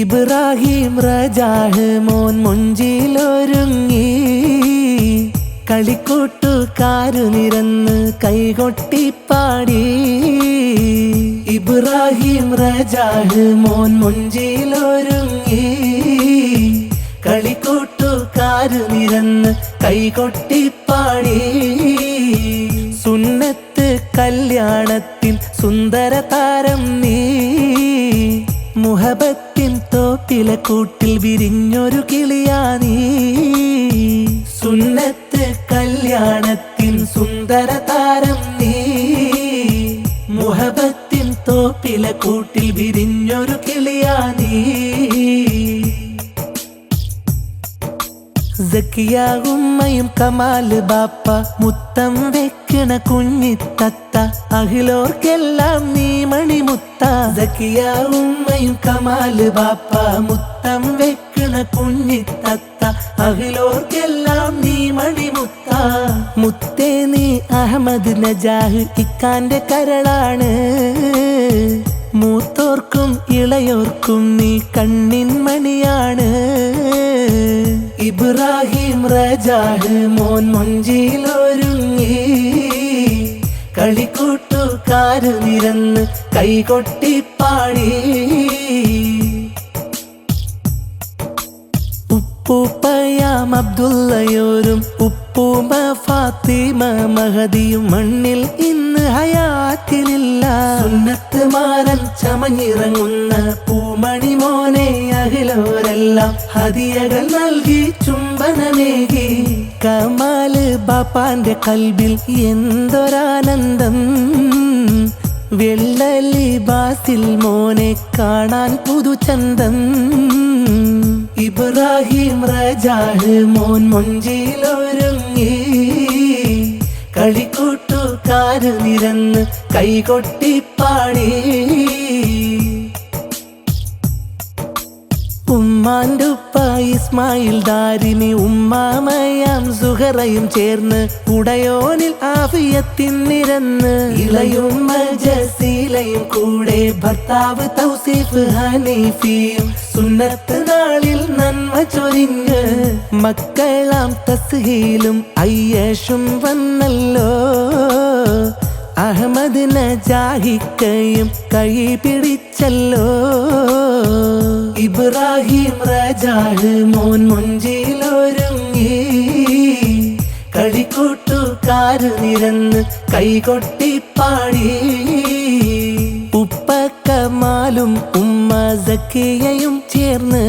ഇബ്രാഹിം റജാഹ് മോൻ മുഞ്ചിലൊരുങ്ങി കളിക്കൂട്ടുകാരു നിരന്ന് കൈകൊട്ടിപ്പാടി. ഇബ്രാഹിം റജാഹ് മോൻ മുഞ്ചിലൊരുങ്ങി കളിക്കൂട്ടുകാരു നിരന്ന് കൈകൊട്ടിപ്പാടി. സുന്നത്ത് കല്യാണത്തിൽ സുന്ദര താരം നീ, മുഹബത്തിൻ തോപ്പിലെ കൂട്ടിൽ വിരിഞ്ഞൊരു കിളിയാ നീ. സുന്നത്ത് കല്യാണത്തിൻ സുന്ദര താരം നീ, മുഹബത്തിൻ തോപ്പിലെ കൂട്ടിൽ വിരിഞ്ഞൊരു കിളിയാ നീ. സക്കിയ ഉമ്മയും കമാല് ബാപ്പ മുത്തം വെക്കണ കുഞ്ഞിത്തത്ത, അഖിലോർക്കെല്ലാം നീ മണിമുത്ത. സക്കിയ ഉമ്മയും കമാല് ബാപ്പ മുത്തം വെക്കണ കുഞ്ഞിത്തത്ത, അഖിലോർക്കെല്ലാം നീ മണിമുത്ത. മുത്തേ നീ അഹമ്മദ് നജാഹ് ഇക്കാന്റെ കരളാണ്, മൂത്തോർക്കും ഇളയോർക്കും നീ കണ്ണിൻ മണിയാണ്. ഇബ്രാഹിം റജാഹ് മോൻ മുഞ്ചിലൊരുങ്ങി കളിക്കൂട്ടുകാരു നിരന്ന് കൈകൊട്ടിപ്പാടി. ഉപ്പൂപ്പയാം അബ്ദുള്ളയോരും ഉപ്പൂമ ഫാത്തിമ മഹദിയും മണ്ണിൽ ഇന്ന് ഹയാത്തിലില്ല. സുന്നത്ത് മാരൻ ചമഞ്ഞിറങ്ങുന്ന പൂമണി മോനെ അഖിലോരെല്ലാം ഹദിയകൾ നൽകി ചുംബനമേകി. കമാല് ബാപ്പാന്റെ കൽബിൽ എന്തൊരാനന്ദം, വെള്ളലി ബാസിൽ മോനെ കാണാൻ പുതുചന്തം. ഇബ്രാഹിം റജാഹ് മോൻ മുഞ്ചിലൊരുങ്ങി കളിക്കൂട്ടുകാരു നിരന്ന് കൈകൊട്ടിപ്പാടി. ഉമ്മാന്റെ ഉപ്പ ഇസ്മായിൽ ദാരിമി ഉമ്മാമയാം സുഹറയും ചേർന്ന് ഉടയോനിൽ ആഫിയത്തിൻ നിരന്ന്. ഇളയുമ്മ ജസീലയും കൂടെ ഭർത്താവ് തൗസീഫ് ഹനീഫിയും സുന്നത്ത് നാളിൽ നന്മ ചൊരിഞ്ഞ്. മക്കളാം തസ്ഹീലും അയ്യഷും വന്നല്ലോ, അഹമ്മദ് നജാഹിക്കയും കൈ പിടിച്ചല്ലോ. ഇബ്രാഹിം റജാഹ് മോൻ മുഞ്ചിലൊരുങ്ങി കളിക്കൂട്ടുകാരു നിരന്ന് കൈകൊട്ടിപ്പാടി. ഉപ്പ കമാലും ഉമ്മ സക്കിയയും ചേർന്ന്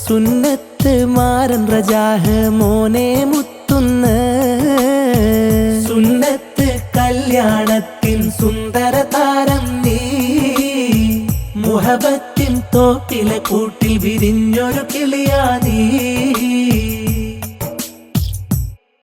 സുന്നത്ത് മാരൻ റജാഹ് മോനെ മുത്തുന്ന്. സുന്നത്ത് കല്യാണത്തിൻ സുന്ദര താരം നീ, മുഹബത്തിൻ തോപ്പിലെ കൂട്ടിൽ വിരിഞ്ഞൊരു കിളിയാ നീ.